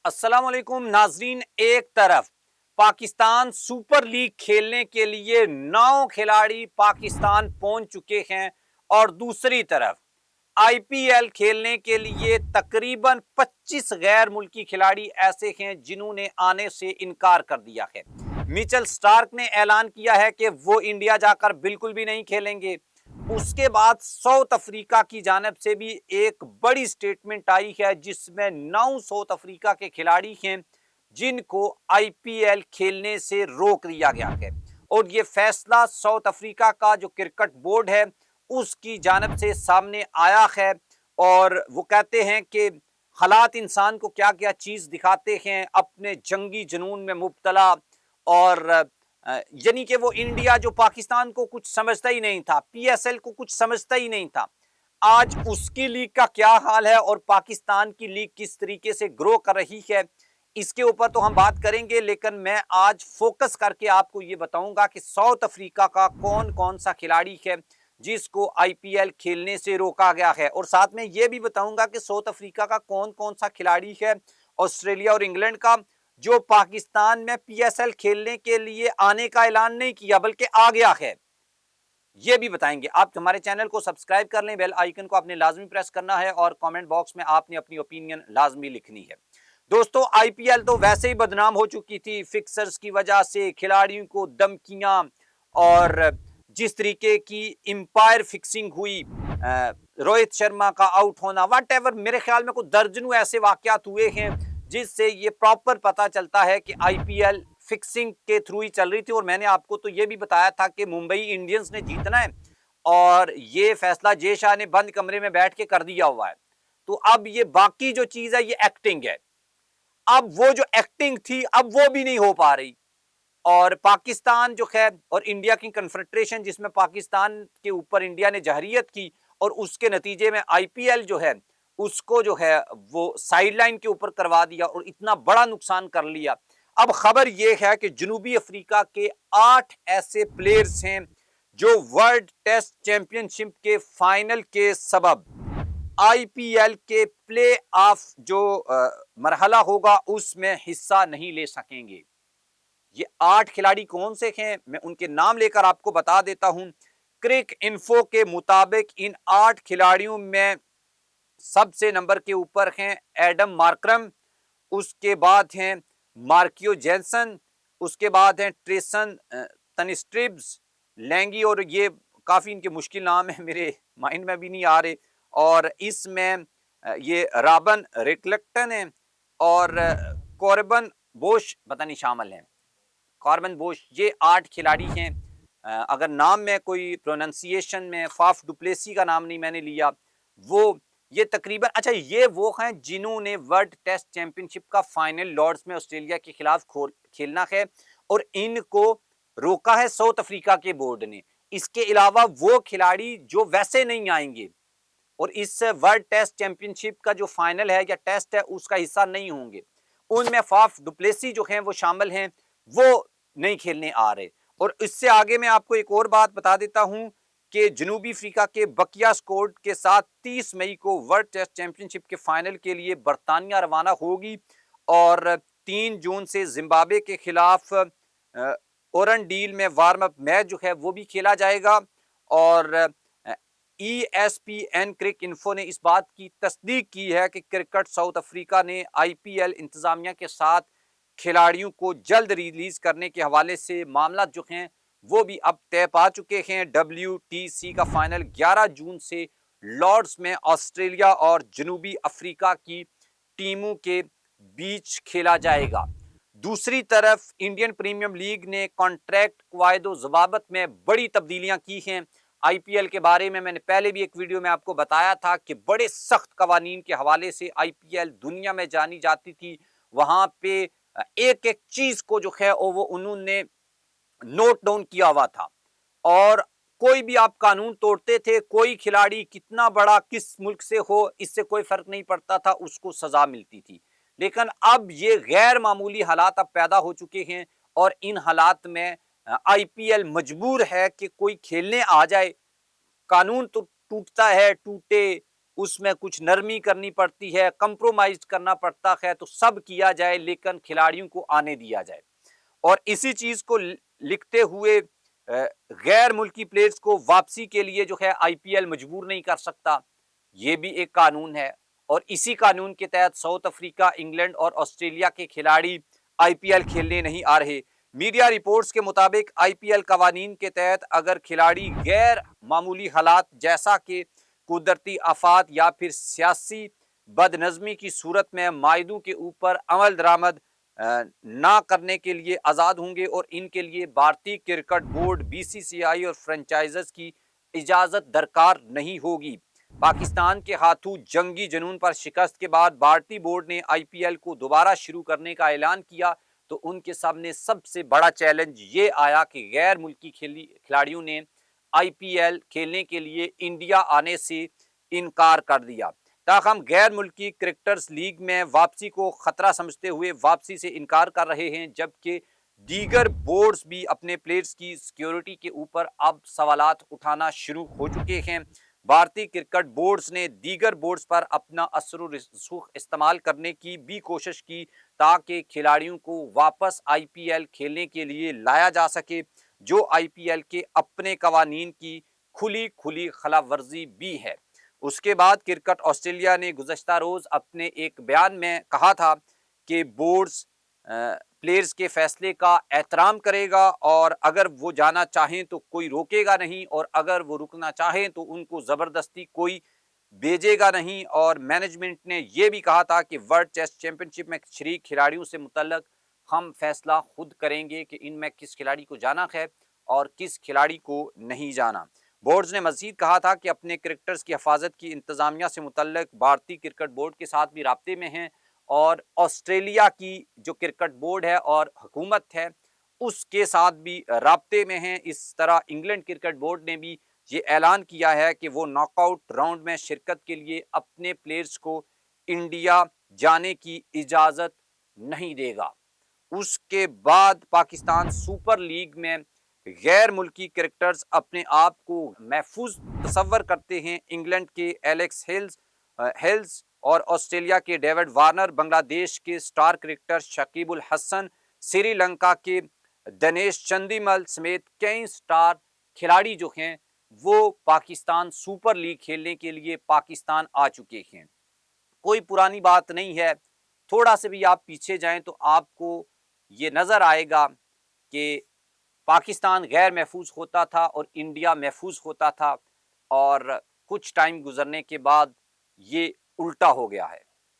अस्सलाम वालेकुम नाजरीन। एक तरफ पाकिस्तान सुपर लीग खेलने के लिए 9 खिलाड़ी पाकिस्तान पहुंच चुके हैं और दूसरी तरफ आईपीएल खेलने के लिए तकरीबन 25 गैर मुल्की खिलाड़ी ऐसे हैं जिन्होंने आने से इनकार कर दिया है। मिचेल स्टार्क ने ऐलान किया है कि वो इंडिया जाकर बिल्कुल भी नहीं खेलेंगे। उसके बाद साउथ अफ्रीका की जानिब से भी एक बड़ी स्टेटमेंट आई है जिसमें 9 साउथ अफ्रीका के खिलाड़ी हैं जिनको आईपीएल खेलने से रोक दिया गया है और ये फैसला साउथ अफ्रीका का जो क्रिकेट बोर्ड है उसकी जानिब से सामने आया है। और वो कहते हैं कि हालात इंसान को क्या क्या चीज दिखाते हैं, अपने जंगी जुनून में मुब्तला और यानी कि वो इंडिया जो पाकिस्तान को कुछ समझता ही नहीं था, पीएसएल को कुछ समझता ही नहीं था, आज उसकी लीग का क्या हाल है और पाकिस्तान की लीग किस तरीके से ग्रो कर रही है, इसके ऊपर तो हम बात करेंगे। लेकिन मैं आज फोकस करके आपको ये बताऊंगा कि साउथ अफ्रीका का कौन कौन सा खिलाड़ी है जिसको आईपीएल खेलने से रोका गया है, और साथ में ये भी बताऊंगा कि साउथ अफ्रीका का कौन कौन सा खिलाड़ी है ऑस्ट्रेलिया और इंग्लैंड का जो पाकिस्तान में पीएसएल खेलने के लिए आने का ऐलान नहीं किया बल्कि आ गया है, ये भी बताएंगे। आप हमारे चैनल को सब्सक्राइब कर लें, बेल आइकन को आपने लाजमी प्रेस करना है और कमेंट बॉक्स में आपने अपनी ओपिनियन लाजमी लिखनी है। दोस्तों, आईपीएल तो वैसे ही बदनाम हो चुकी थी फिक्सर्स की वजह से, खिलाड़ियों को धमकियां और जिस तरीके की इंपायर फिक्सिंग हुई, रोहित शर्मा का आउट होना, वट एवर, मेरे ख्याल में कुछ दर्जनों ऐसे वाकयात हुए हैं जिससे ये प्रॉपर पता चलता है कि आईपीएल फिक्सिंग के थ्रू ही चल रही थी। और मैंने आपको तो ये भी बताया था कि मुंबई इंडियंस ने जीतना है और ये फैसला जय शाह ने बंद कमरे में बैठ के कर दिया हुआ है। तो अब ये बाकी जो चीज है ये एक्टिंग है। अब वो जो एक्टिंग थी अब वो भी नहीं हो पा रही और पाकिस्तान जो है और इंडिया की कन्फ्रंटेशन जिसमें पाकिस्तान के ऊपर इंडिया ने जहरियत की और उसके नतीजे में आईपीएल जो है उसको जो है वो साइडलाइन के ऊपर करवा दिया और इतना बड़ा नुकसान कर लिया। अब खबर यह है कि जनूबी अफ्रीका के 8 ऐसे प्लेयर्स हैं जो वर्ल्ड टेस्ट चैंपियनशिप के फाइनल के सबब आईपीएल के प्ले ऑफ जो मरहला होगा उसमें हिस्सा नहीं ले सकेंगे। ये 8 खिलाड़ी कौन से हैं, मैं उनके नाम लेकर आपको बता देता हूं। क्रिक इन्फो के मुताबिक इन 8 खिलाड़ियों में सबसे नंबर के ऊपर हैं एडम मार्क्रम, उसके बाद हैं मार्कियो जेंसन, उसके बाद हैं ट्रेसन तनिस्ट्रिब्स लैंगी, और ये काफी इनके मुश्किल नाम है, मेरे माइंड में भी नहीं आ रहे। और इसमें ये राबन रिकलेक्टन है और कॉर्बन बोश पता नहीं शामिल है, कॉर्बन बोश। ये 8 खिलाड़ी हैं। अगर नाम में कोई प्रोनाउंसिएशन में फाफ डुप्लेसी का नाम नहीं मैंने लिया, वो ये तकरीबन, अच्छा, ये वो हैं जिन्होंने वर्ल्ड टेस्ट चैंपियनशिप का फाइनल लॉर्ड्स में ऑस्ट्रेलिया के खिलाफ खेलना है और इनको रोका है साउथ अफ्रीका के बोर्ड ने। इसके अलावा वो खिलाड़ी जो वैसे नहीं आएंगे और इस वर्ल्ड टेस्ट चैंपियनशिप का जो फाइनल है या टेस्ट है उसका हिस्सा नहीं होंगे, उनमें फाफ डुप्लेसी जो हैं वो शामिल हैं, वो नहीं खेलने आ रहे। और इससे आगे मैं आपको एक और बात बता देता हूं कि जनूबी अफ्रीका के बकिया स्क्वाड के साथ 30 मई को वर्ल्ड टेस्ट चैंपियनशिप के फाइनल के लिए बर्तानिया रवाना होगी और 3 जून से जिम्बाब्वे के खिलाफ ओरन डील में वार्म अप मैच जो है वो भी खेला जाएगा। और ESPN क्रिक इन्फो ने इस बात की तस्दीक की है कि क्रिकेट साउथ अफ्रीका ने आईपीएल इंतजामिया के साथ खिलाड़ियों को जल्द रिलीज करने के हवाले से मामला जो हैं वो भी अब तय पा चुके हैं। WTC का फाइनल 11 जून से लॉर्ड्स में ऑस्ट्रेलिया और जनूबी अफ्रीका की टीमों के बीच खेला जाएगा। दूसरी तरफ इंडियन प्रीमियर लीग ने कॉन्ट्रैक्ट कवायदो जवाबत में बड़ी तब्दीलियां की हैं। आईपीएल के बारे में मैंने पहले भी एक वीडियो में आपको बताया था कि बड़े सख्त कवानीन के हवाले से आईपीएल दुनिया में जानी जाती थी। वहां पे एक एक चीज को जो है वो उन्होंने नोट डाउन किया हुआ था और कोई भी आप कानून तोड़ते थे, कोई खिलाड़ी कितना बड़ा किस मुल्क से हो इससे कोई फर्क नहीं पड़ता था, उसको सजा मिलती थी। लेकिन अब ये गैर मामूली हालात अब पैदा हो चुके हैं और इन हालात में आईपीएल मजबूर है कि कोई खेलने आ जाए। कानून तो टूटता है, टूटे, اس میں کچھ نرمی کرنی پڑتی ہے, کمپرومائز کرنا پڑتا ہے, تو سب کیا جائے لیکن کھلاڑیوں کو آنے دیا جائے. اور اسی چیز کو لکھتے ہوئے غیر ملکی پلیئرز کو واپسی کے لیے جو ہے آئی پی ایل مجبور نہیں کر سکتا, یہ بھی ایک قانون ہے. اور اسی قانون کے تحت ساؤتھ افریقہ, انگلینڈ اور آسٹریلیا کے کھلاڑی آئی پی ایل کھیلنے نہیں آ رہے. میڈیا رپورٹس کے مطابق آئی پی ایل قوانین کے تحت اگر کھلاڑی غیر معمولی حالات جیسا کہ قدرتی آفات یا پھر سیاسی بد نظمی کی صورت میں معاہدوں کے اوپر عمل درآمد نہ کرنے کے لیے آزاد ہوں گے, اور ان کے لیے بھارتی کرکٹ بورڈ بی سی سی آئی اور فرنچائزز کی اجازت درکار نہیں ہوگی. پاکستان کے ہاتھوں جنگی جنون پر شکست کے بعد بھارتی بورڈ نے آئی پی ایل کو دوبارہ شروع کرنے کا اعلان کیا, تو ان کے سامنے سب سے بڑا چیلنج یہ آیا کہ غیر ملکی کھلاڑیوں نے آئی پی ایل کھیلنے کے لیے انڈیا آنے سے انکار کر دیا. تاہم غیر ملکی کرکٹرز لیگ میں واپسی کو خطرہ سمجھتے ہوئے واپسی سے انکار کر رہے ہیں, جبکہ دیگر بورڈز بھی اپنے پلیئرز کی سیکیورٹی کے اوپر اب سوالات اٹھانا شروع ہو چکے ہیں. بھارتی کرکٹ بورڈز نے دیگر بورڈز پر اپنا اثر و رسوخ استعمال کرنے کی بھی کوشش کی تاکہ کھلاڑیوں کو واپس آئی پی ایل کھیلنے کے لیے لایا جا سکے, جو آئی پی ایل کے اپنے قوانین کی کھلی خلاف ورزی بھی ہے. اس کے بعد کرکٹ آسٹریلیا نے گزشتہ روز اپنے ایک بیان میں کہا تھا کہ بورڈز پلیئرز کے فیصلے کا احترام کرے گا, اور اگر وہ جانا چاہیں تو کوئی روکے گا نہیں, اور اگر وہ رکنا چاہیں تو ان کو زبردستی کوئی بھیجے گا نہیں. اور مینجمنٹ نے یہ بھی کہا تھا کہ ورلڈ ٹیسٹ چیمپئن شپ میں شریک کھلاڑیوں سے متعلق ہم فیصلہ خود کریں گے کہ ان میں کس کھلاڑی کو جانا ہے اور کس کھلاڑی کو نہیں جانا. بورڈز نے مزید کہا تھا کہ اپنے کرکٹرز کی حفاظت کی انتظامیہ سے متعلق بھارتی کرکٹ بورڈ کے ساتھ بھی رابطے میں ہیں, اور آسٹریلیا کی جو کرکٹ بورڈ ہے اور حکومت ہے اس کے ساتھ بھی رابطے میں ہیں. اس طرح انگلینڈ کرکٹ بورڈ نے بھی یہ اعلان کیا ہے کہ وہ ناک آؤٹ راؤنڈ میں شرکت کے لیے اپنے پلیئرز کو انڈیا جانے کی اجازت نہیں دے گا. اس کے بعد پاکستان سپر لیگ میں غیر ملکی کرکٹرز اپنے آپ کو محفوظ تصور کرتے ہیں. انگلینڈ کے ایلیکس ہیلز اور آسٹریلیا کے ڈیوڈ وارنر, بنگلہ دیش کے سٹار کرکٹر شکیب الحسن, سری لنکا کے دنیش چندیمل سمیت کئی سٹار کھلاڑی جو ہیں وہ پاکستان سپر لیگ کھیلنے کے لیے پاکستان آ چکے ہیں. کوئی پرانی بات نہیں ہے, تھوڑا سے بھی آپ پیچھے جائیں تو آپ کو یہ نظر آئے گا کہ پاکستان غیر محفوظ ہوتا تھا اور انڈیا محفوظ ہوتا تھا, اور کچھ ٹائم گزرنے کے بعد یہ الٹا ہو گیا ہے.